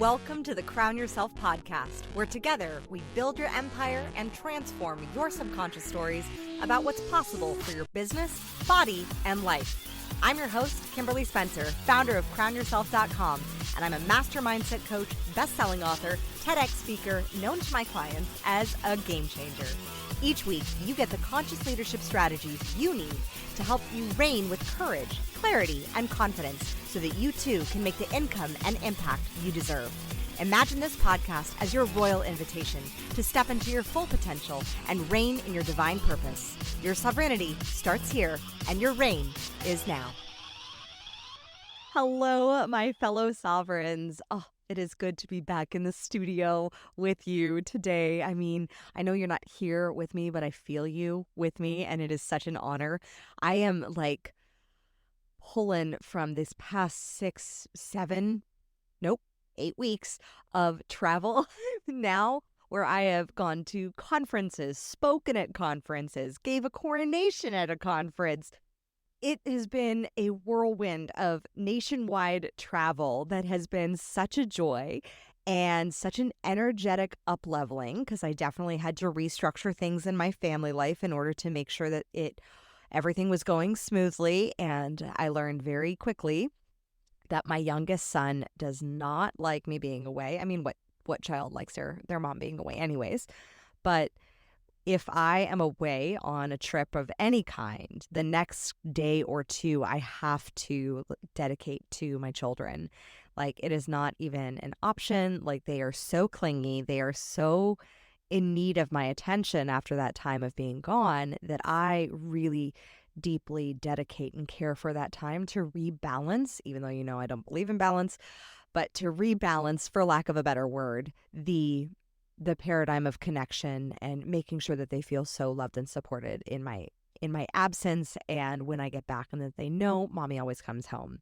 Welcome to the Crown Yourself podcast, where together we build your empire and transform your subconscious stories about what's possible for your business, body, and life. I'm your host, Kimberly Spencer, founder of crownyourself.com, and I'm a master mindset coach, best-selling author, TEDx speaker, known to my clients as a game changer. Each week, you get the conscious leadership strategies you need to help you reign with courage, clarity, and confidence so that you too can make the income and impact you deserve. Imagine this podcast as your royal invitation to step into your full potential and reign in your divine purpose. Your sovereignty starts here, and your reign is now. Hello, my fellow sovereigns. Oh, it is good to be back in the studio with you today. I mean, I know you're not here with me, but I feel you with me, and it is such an honor. I am like pulling from this past 8 weeks of travel now, where I have gone to conferences, spoken at conferences, gave a coronation at a conference. It has been a whirlwind of nationwide travel that has been such a joy and such an energetic up-leveling, because I definitely had to restructure things in my family life in order to make sure that everything was going smoothly. And I learned very quickly that my youngest son does not like me being away. I mean, what child likes their mom being away anyways? But if I am away on a trip of any kind, the next day or two, I have to dedicate to my children. Like, it is not even an option. Like, they are so clingy. They are so in need of my attention after that time of being gone that I really deeply dedicate and care for that time to rebalance, even though, I don't believe in balance, but to rebalance, for lack of a better word, the paradigm of connection and making sure that they feel so loved and supported in my absence, and when I get back, and that they know mommy always comes home.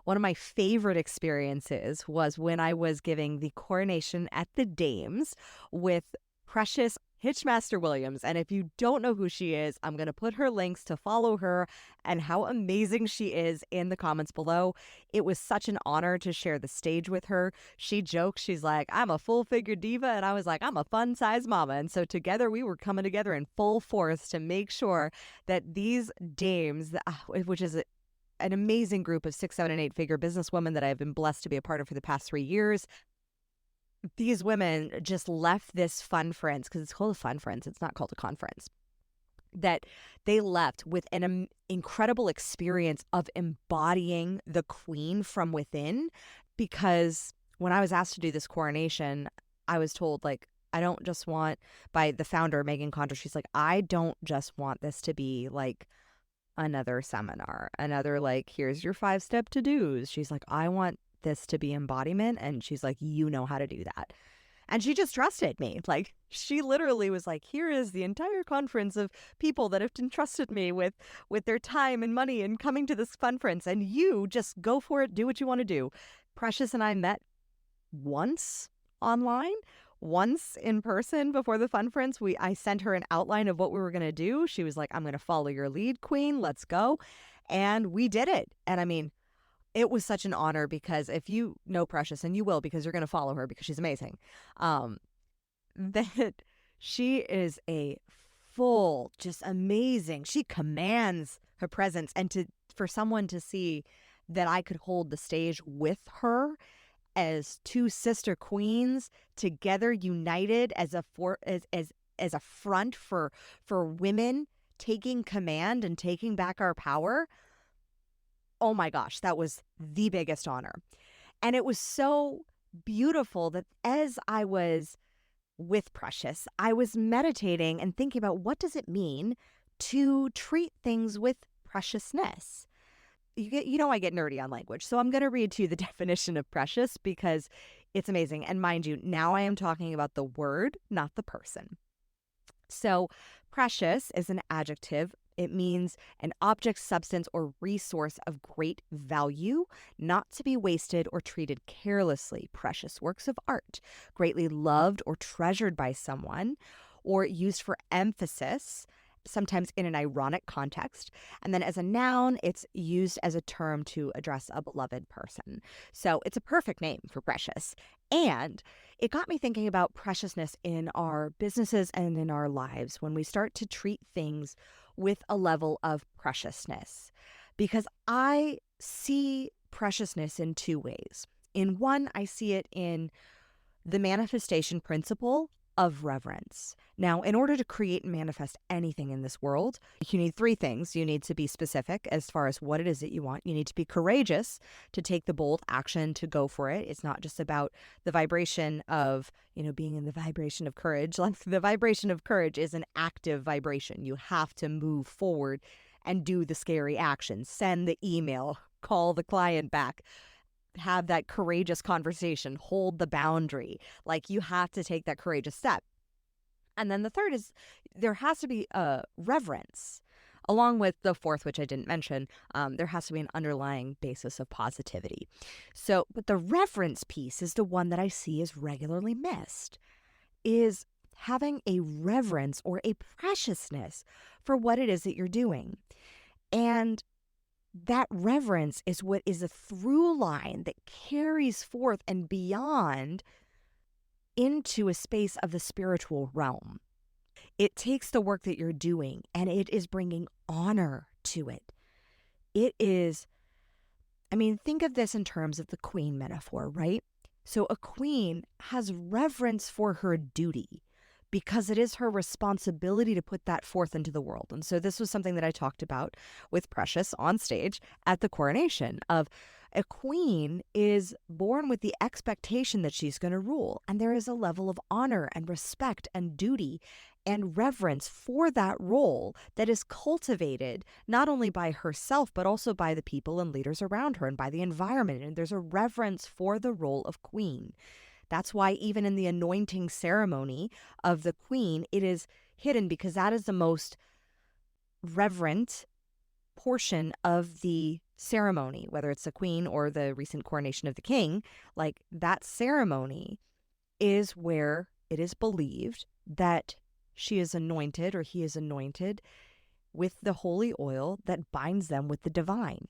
One of my favorite experiences was when I was giving the coronation at the Dames with Precious Hitchmaster Williams. And if you don't know who she is, I'm going to put her links to follow her and how amazing she is in the comments below. It was such an honor to share the stage with her. She jokes, she's like, I'm a full-figure diva, and I was like, I'm a fun-size mama. And so together we were coming together in full force to make sure that these dames, which is an amazing group of 6, 7, and 8-figure businesswomen that I've been blessed to be a part of for the past 3 years, these women just left this funference, because it's called a funference, it's not called a conference, that they left with an incredible experience of embodying the queen from within. Because when I was asked to do this coronation, I was told, like, I don't just want, by the founder, Megan Condra, she's like, I don't just want this to be like another seminar, another like, here's your 5-step to-dos. She's like, I want this to be embodiment. And she's like, you know how to do that. And she just trusted me. Like, she literally was like, here is the entire conference of people that have entrusted me with their time and money and coming to this conference, and you just go for it, do what you want to do. Precious and I met once online, once in person before the conference. I sent her an outline of what we were going to do. She was like, I'm going to follow your lead, queen. Let's go. And we did it. And I mean, it was such an honor, because if you know Precious, and you will, because you're going to follow her because she's amazing, that she is a full, just amazing. She commands her presence. And for someone to see that I could hold the stage with her as two sister queens together, united as a front for women taking command and taking back our power. Oh my gosh, that was the biggest honor. And it was so beautiful that as I was with Precious, I was meditating and thinking about, what does it mean to treat things with preciousness? I get nerdy on language, so I'm going to read to you the definition of precious, because it's amazing. And mind you, now I am talking about the word, not the person. So precious is an adjective. It means an object, substance, or resource of great value, not to be wasted or treated carelessly. Precious works of art, greatly loved or treasured by someone, or used for emphasis, sometimes in an ironic context. And then as a noun, it's used as a term to address a beloved person. So it's a perfect name for precious. And it got me thinking about preciousness in our businesses and in our lives when we start to treat things with a level of preciousness. Because I see preciousness in two ways. In one, I see it in the manifestation principle of reverence. Now, in order to create and manifest anything in this world, you need three things. You need to be specific as far as what it is that you want. You need to be courageous to take the bold action to go for it. It's not just about the vibration of, being in the vibration of courage. Like the vibration of courage is an active vibration. You have to move forward and do the scary action, send the email, call the client back, have that courageous conversation, hold the boundary. Like you have to take that courageous step. And then the third is there has to be a reverence. Along with the fourth, which I didn't mention, there has to be an underlying basis of positivity. So, but the reverence piece is the one that I see is regularly missed, is having a reverence or a preciousness for what it is that you're doing. And that reverence is what is a through line that carries forth and beyond into a space of the spiritual realm. It takes the work that you're doing and it is bringing honor to it. It is, think of this in terms of the queen metaphor, right? So a queen has reverence for her duty because it is her responsibility to put that forth into the world. And so this was something that I talked about with Precious on stage at the coronation of a queen is born with the expectation that she's going to rule. And there is a level of honor and respect and duty and reverence for that role that is cultivated not only by herself, but also by the people and leaders around her and by the environment. And there's a reverence for the role of queen. That's why even in the anointing ceremony of the queen, it is hidden because that is the most reverent portion of the ceremony, whether it's the queen or the recent coronation of the king. Like that ceremony is where it is believed that she is anointed or he is anointed with the holy oil that binds them with the divine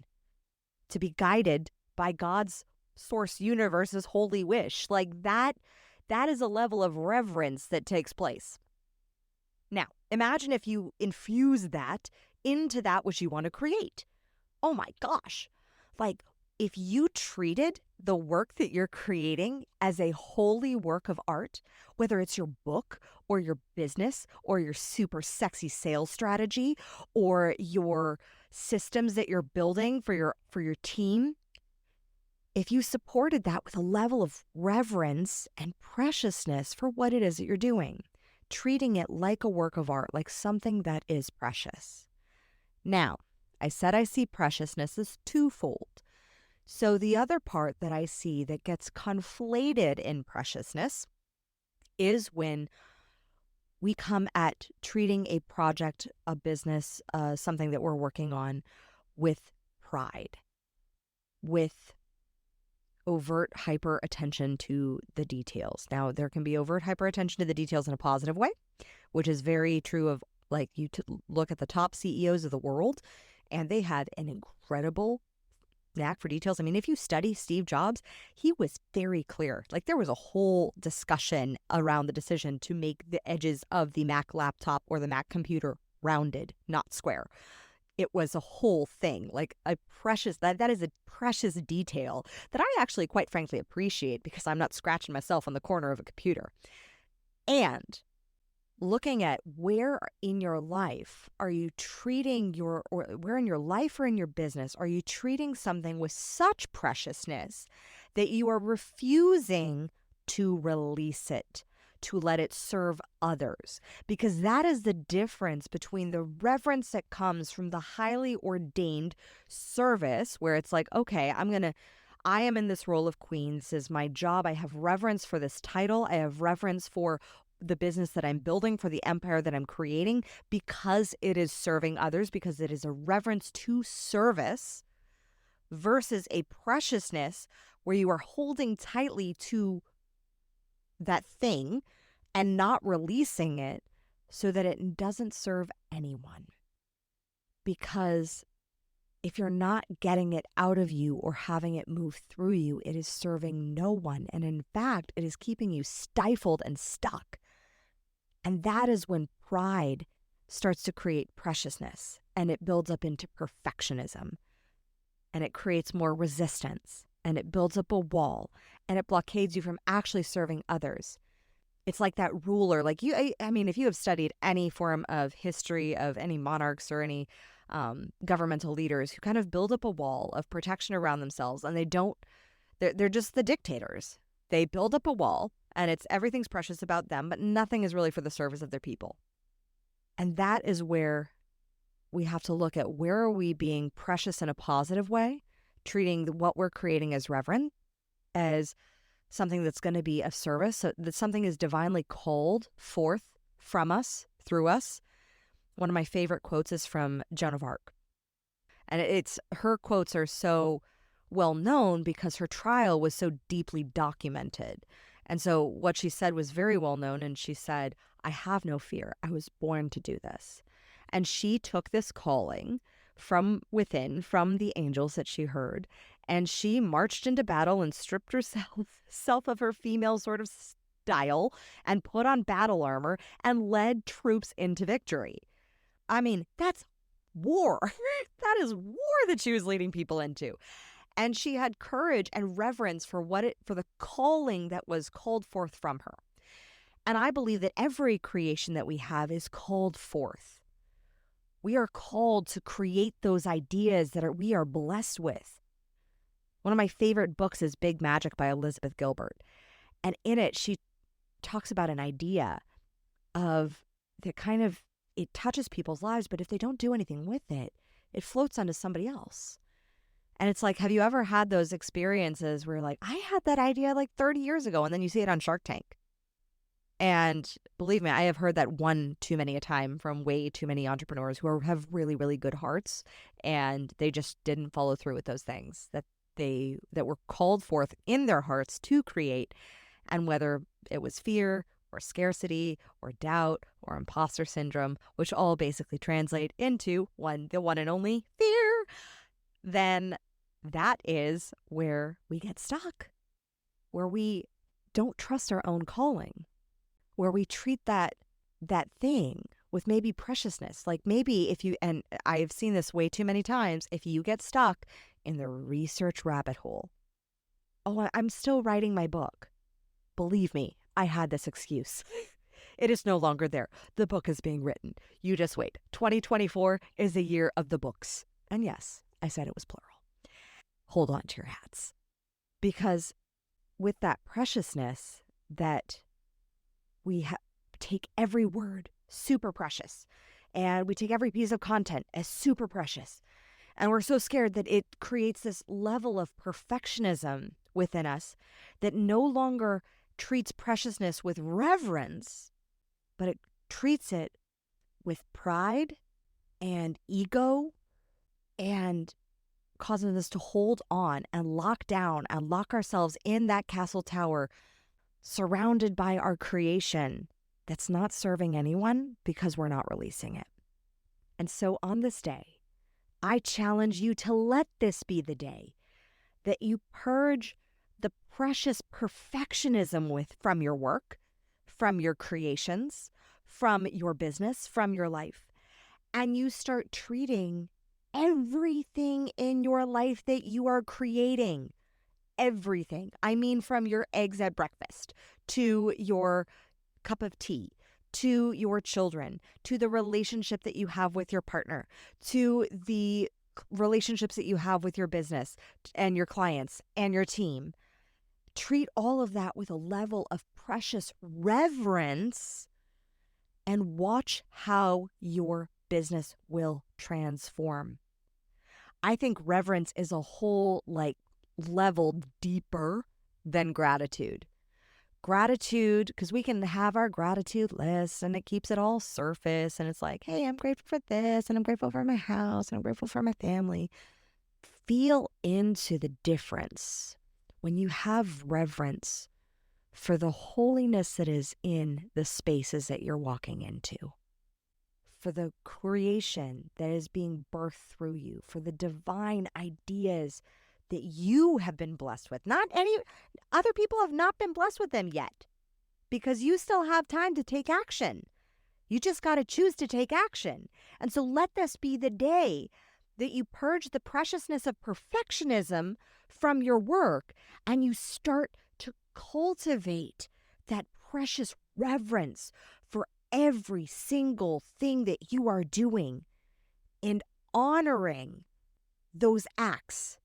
to be guided by God's source universe's holy wish. Like that is a level of reverence that takes place. Now, imagine if you infuse that into that which you want to create. Oh my gosh. Like if you treated the work that you're creating as a holy work of art, whether it's your book or your business or your super sexy sales strategy or your systems that you're building for your team, if you supported that with a level of reverence and preciousness for what it is that you're doing, treating it like a work of art, like something that is precious. Now, I said I see preciousness as twofold. So the other part that I see that gets conflated in preciousness is when we come at treating a project, a business, something that we're working on with pride, with overt hyper attention to the details. Now, there can be overt hyper attention to the details in a positive way, which is very true of like you look at the top CEOs of the world, and they had an incredible knack for details. If you study Steve Jobs, he was very clear. Like there was a whole discussion around the decision to make the edges of the Mac laptop or the Mac computer rounded, not square. It was a whole thing, like a precious, that is a precious detail that I actually quite frankly appreciate because I'm not scratching myself on the corner of a computer. And looking at where in your life are you treating or where in your life or in your business are you treating something with such preciousness that you are refusing to release it, to let it serve others, because that is the difference between the reverence that comes from the highly ordained service where it's like, okay, I am in this role of queen. This is my job. I have reverence for this title. I have reverence for the business that I'm building, for the empire that I'm creating, because it is serving others, because it is a reverence to service versus a preciousness where you are holding tightly to that thing and not releasing it so that it doesn't serve anyone. Because if you're not getting it out of you or having it move through you, it is serving no one. And in fact, it is keeping you stifled and stuck. And that is when pride starts to create preciousness, and it builds up into perfectionism, and it creates more resistance, and it builds up a wall, and it blockades you from actually serving others. It's like that ruler, like I mean, if you have studied any form of history of any monarchs or any governmental leaders who kind of build up a wall of protection around themselves, and they're just the dictators. They build up a wall, and everything's precious about them, but nothing is really for the service of their people. And that is where we have to look at, where are we being precious in a positive way, treating what we're creating as reverent, as something that's going to be of service, so that something is divinely called forth from us, through us. One of my favorite quotes is from Joan of Arc. And her quotes are so well known because her trial was so deeply documented. And so what she said was very well known. And she said, "I have no fear. I was born to do this." And she took this calling from within, from the angels that she heard, and she marched into battle and stripped herself of her female sort of style and put on battle armor and led troops into victory. I mean, that's war. That is war that she was leading people into. And she had courage and reverence for the calling that was called forth from her. And I believe that every creation that we have is called forth. We are called to create those ideas that we are blessed with. One of my favorite books is Big Magic by Elizabeth Gilbert. And in it, she talks about an idea of that kind of, it touches people's lives, but if they don't do anything with it, it floats onto somebody else. And it's like, have you ever had those experiences where like, I had that idea like 30 years ago, and then you see it on Shark Tank? And believe me, I have heard that one too many a time from way too many entrepreneurs who have really, really good hearts, and they just didn't follow through with those things that were called forth in their hearts to create. And whether it was fear or scarcity or doubt or imposter syndrome, which all basically translate into the one and only fear, then that is where we get stuck, where we don't trust our own calling, where we treat that thing with maybe preciousness. Like maybe and I've seen this way too many times, if you get stuck in the research rabbit hole. Oh, I'm still writing my book. Believe me, I had this excuse. It is no longer there. The book is being written. You just wait. 2024 is the year of the books. And yes, I said it was plural. Hold on to your hats. Because with that preciousness, that we take every word super precious, and we take every piece of content as super precious. And we're so scared that it creates this level of perfectionism within us that no longer treats preciousness with reverence, but it treats it with pride and ego, and causes us to hold on and lock down and lock ourselves in that castle tower, surrounded by our creation that's not serving anyone because we're not releasing it. And so on this day, I challenge you to let this be the day that you purge the precious perfectionism from your work, from your creations, from your business, from your life, and you start treating everything in your life that you are creating. Everything. I mean, from your eggs at breakfast to your cup of tea, to your children, to the relationship that you have with your partner, to the relationships that you have with your business and your clients and your team. Treat all of that with a level of precious reverence, and watch how your business will transform. I think reverence is a whole level deeper than gratitude. Gratitude, because we can have our gratitude list and it keeps it all surface, and it's like, hey, I'm grateful for this, and I'm grateful for my house, and I'm grateful for my family. Feel into the difference when you have reverence for the holiness that is in the spaces that you're walking into, for the creation that is being birthed through you, for the divine ideas that you have been blessed with. Not any other people have not been blessed with them yet, because you still have time to take action. You just got to choose to take action. And so let this be the day that you purge the preciousness of perfectionism from your work and you start to cultivate that precious reverence for every single thing that you are doing and honoring those acts,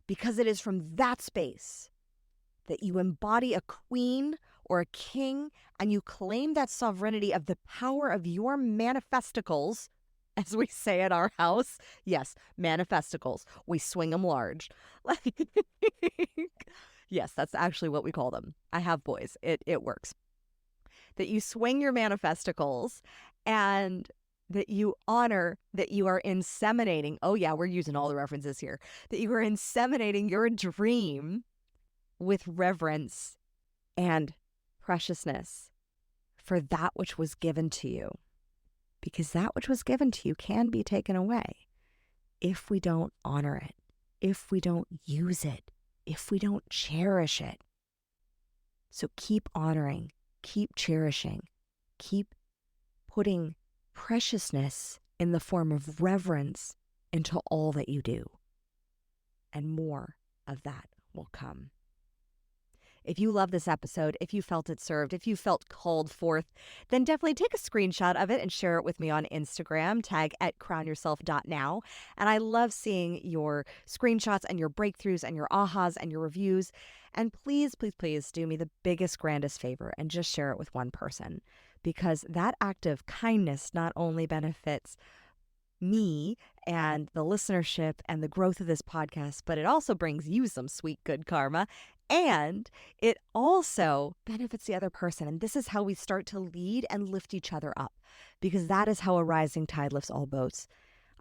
because it is from that space that you embody a queen or a king and you claim that sovereignty of the power of your manifesticles, as we say at our house. Yes, manifesticles. We swing them large. Yes, that's actually what we call them. I have boys. It works. That you swing your manifesticles and that you honor that you are inseminating. Oh yeah, we're using all the references here. That you are inseminating your dream with reverence and preciousness for that which was given to you. Because that which was given to you can be taken away if we don't honor it, if we don't use it, if we don't cherish it. So keep honoring, keep cherishing, keep putting preciousness in the form of reverence into all that you do. And more of that will come. If you love this episode, if you felt it served, if you felt called forth, then definitely take a screenshot of it and share it with me on Instagram, tag at crownyourself.now. And I love seeing your screenshots and your breakthroughs and your ahas and your reviews. And please, please, please do me the biggest, grandest favor and just share it with one person, because that act of kindness not only benefits me and the listenership and the growth of this podcast, but it also brings you some sweet, good karma. And it also benefits the other person. And this is how we start to lead and lift each other up, because that is how a rising tide lifts all boats.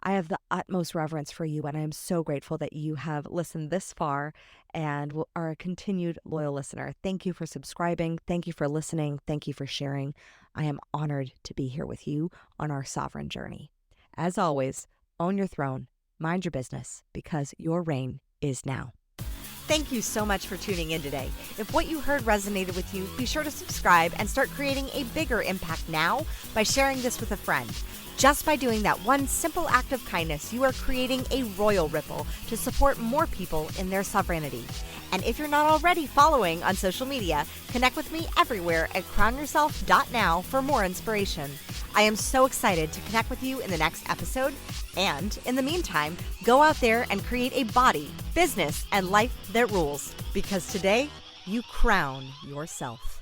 I have the utmost reverence for you, and I am so grateful that you have listened this far and are a continued loyal listener. Thank you for subscribing. Thank you for listening. Thank you for sharing. I am honored to be here with you on our sovereign journey. As always, own your throne, mind your business, because your reign is now. Thank you so much for tuning in today. If what you heard resonated with you, be sure to subscribe and start creating a bigger impact now by sharing this with a friend. Just by doing that one simple act of kindness, you are creating a royal ripple to support more people in their sovereignty. And if you're not already following on social media, connect with me everywhere at crownyourself.now for more inspiration. I am so excited to connect with you in the next episode. And in the meantime, go out there and create a body, business, and life that rules. Because today, you crown yourself.